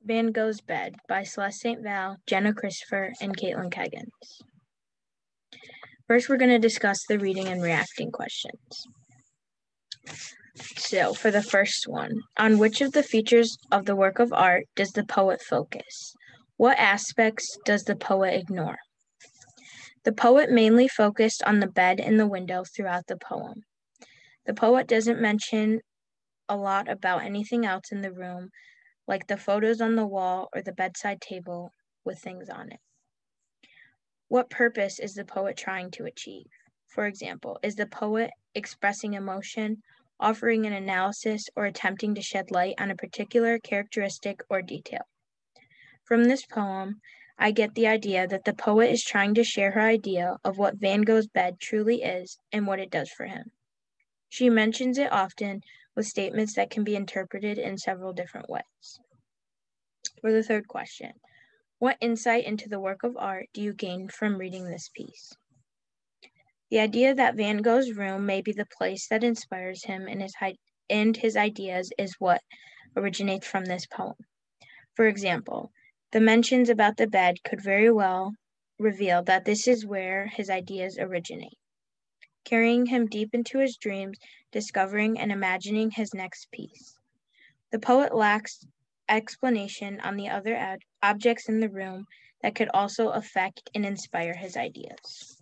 Van Gogh's Bed by Celeste St. Val, Jenna Christopher, and Caitlin Keggins. First, we're going to discuss the reading and reacting questions. So, for the first one, on which of the features of the work of art does the poet focus? What aspects does the poet ignore? The poet mainly focused on the bed and the window throughout the poem. The poet doesn't mention a lot about anything else in the room, like the photos on the wall or the bedside table with things on it. What purpose is the poet trying to achieve? For example, is the poet expressing emotion, offering an analysis, or attempting to shed light on a particular characteristic or detail? From this poem, I get the idea that the poet is trying to share her idea of what Van Gogh's bed truly is and what it does for him. She mentions it often with statements that can be interpreted in several different ways. For the third question, what insight into the work of art do you gain from reading this piece? The idea that Van Gogh's room may be the place that inspires him and his ideas is what originates from this poem. For example, the mentions about the bed could very well reveal that this is where his ideas originate, carrying him deep into his dreams, discovering and imagining his next piece. The poet lacks explanation on the other objects in the room that could also affect and inspire his ideas.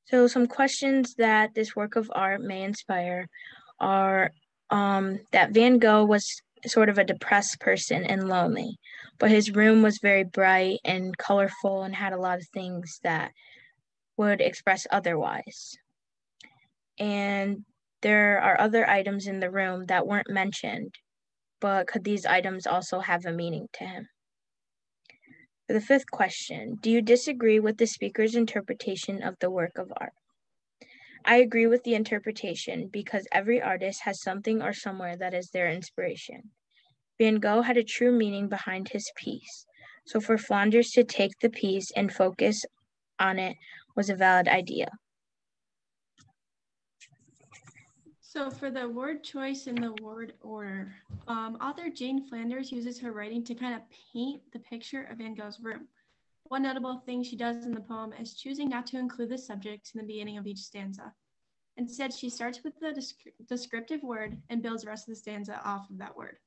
So some questions that this work of art may inspire are that Van Gogh was sort of a depressed person and lonely, but his room was very bright and colorful and had a lot of things that would express otherwise. And there are other items in the room that weren't mentioned, but could these items also have a meaning to him? For the fifth question, do you disagree with the speaker's interpretation of the work of art? I agree with the interpretation because every artist has something or somewhere that is their inspiration. Van Gogh had a true meaning behind his piece, so for Flanders to take the piece and focus on it was a valid idea. So for the word choice and the word order, author Jane Flanders uses her writing to kind of paint the picture of Van Gogh's room. One notable thing she does in the poem is choosing not to include the subject in the beginning of each stanza. Instead, she starts with the descriptive word and builds the rest of the stanza off of that word.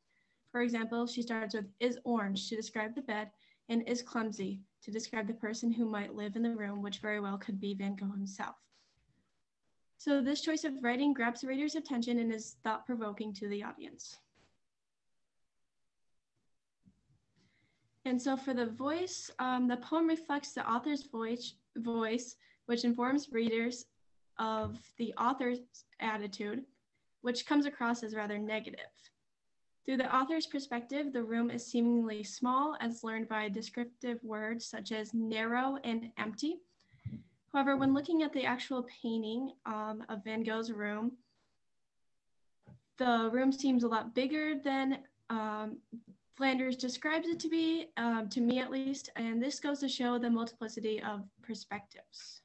For example, she starts with is orange to describe the bed and is clumsy to describe the person who might live in the room, which very well could be Van Gogh himself. So this choice of writing grabs the reader's attention and is thought-provoking to the audience. And so for the voice, the poem reflects the author's voice, which informs readers of the author's attitude, which comes across as rather negative. Through the author's perspective, the room is seemingly small as learned by descriptive words such as narrow and empty. However, when looking at the actual painting of Van Gogh's room, the room seems a lot bigger than Flanders describes it to be, to me at least, and this goes to show the multiplicity of perspectives.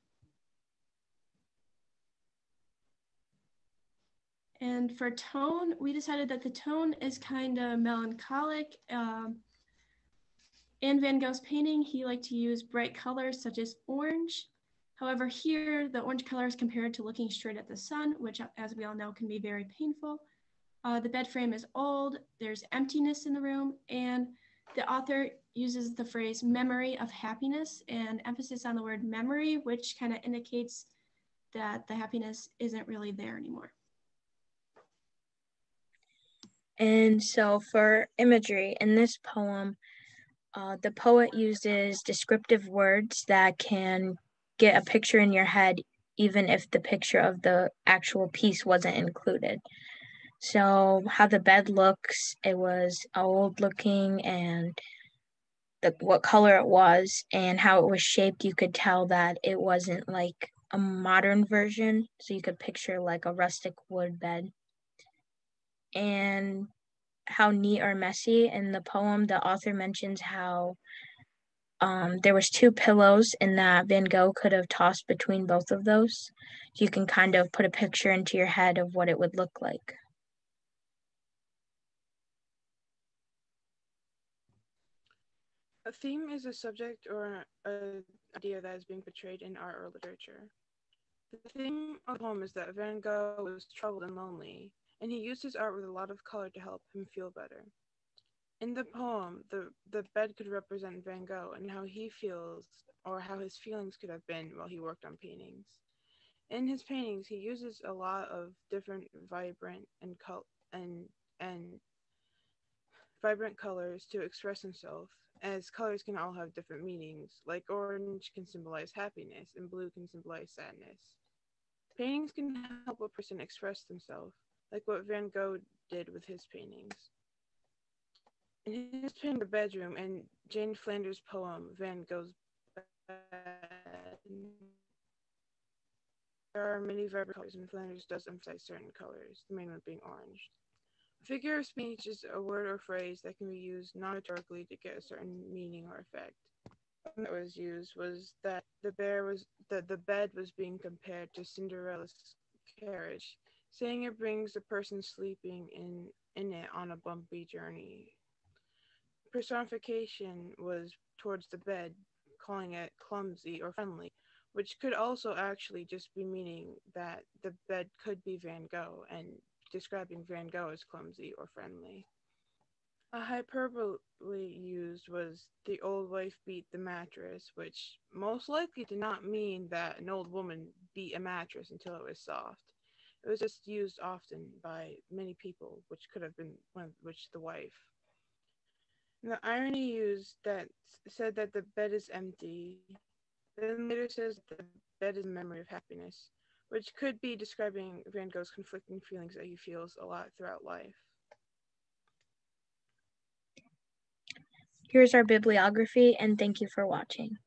And for tone, we decided that the tone is kind of melancholic. In Van Gogh's painting, he liked to use bright colors such as orange. However, here, the orange color is compared to looking straight at the sun, which, as we all know, can be very painful. The bed frame is old, there's emptiness in the room, and the author uses the phrase memory of happiness and emphasis on the word memory, which kind of indicates that the happiness isn't really there anymore. And so for imagery, in this poem, the poet uses descriptive words that can get a picture in your head, even if the picture of the actual piece wasn't included. So how the bed looks, it was old looking, and what color it was and how it was shaped, you could tell that it wasn't like a modern version. So you could picture like a rustic wood bed. And how neat or messy. In the poem, the author mentions how there was 2 pillows and that Van Gogh could have tossed between both of those. So you can kind of put a picture into your head of what it would look like. A theme is a subject or an idea that is being portrayed in art or literature. The theme of the poem is that Van Gogh was troubled and lonely, and he used his art with a lot of color to help him feel better. In the poem, the bed could represent Van Gogh and how he feels or how his feelings could have been while he worked on paintings. In his paintings, he uses a lot of different and and vibrant colors to express himself, as colors can all have different meanings, like orange can symbolize happiness and blue can symbolize sadness. Paintings can help a person express themselves, like what Van Gogh did with his paintings. In his painting The Bedroom and Jane Flanders' poem Van Gogh's Bed, there are many vibrant colors, and Flanders does emphasize certain colors, the main one being orange. A figure of speech is a word or phrase that can be used non-rhetorically to get a certain meaning or effect. One that was used was that the bed was being compared to Cinderella's carriage, saying it brings the person sleeping in it on a bumpy journey. Personification was towards the bed, calling it clumsy or friendly, which could also actually just be meaning that the bed could be Van Gogh and describing Van Gogh as clumsy or friendly. A hyperbole used was the old wife beat the mattress, which most likely did not mean that an old woman beat a mattress until it was soft. It was just used often by many people, which could have been which the wife. And the irony used that said that the bed is empty, then later says the bed is a memory of happiness, which could be describing Van Gogh's conflicting feelings that he feels a lot throughout life. Here's our bibliography, and thank you for watching.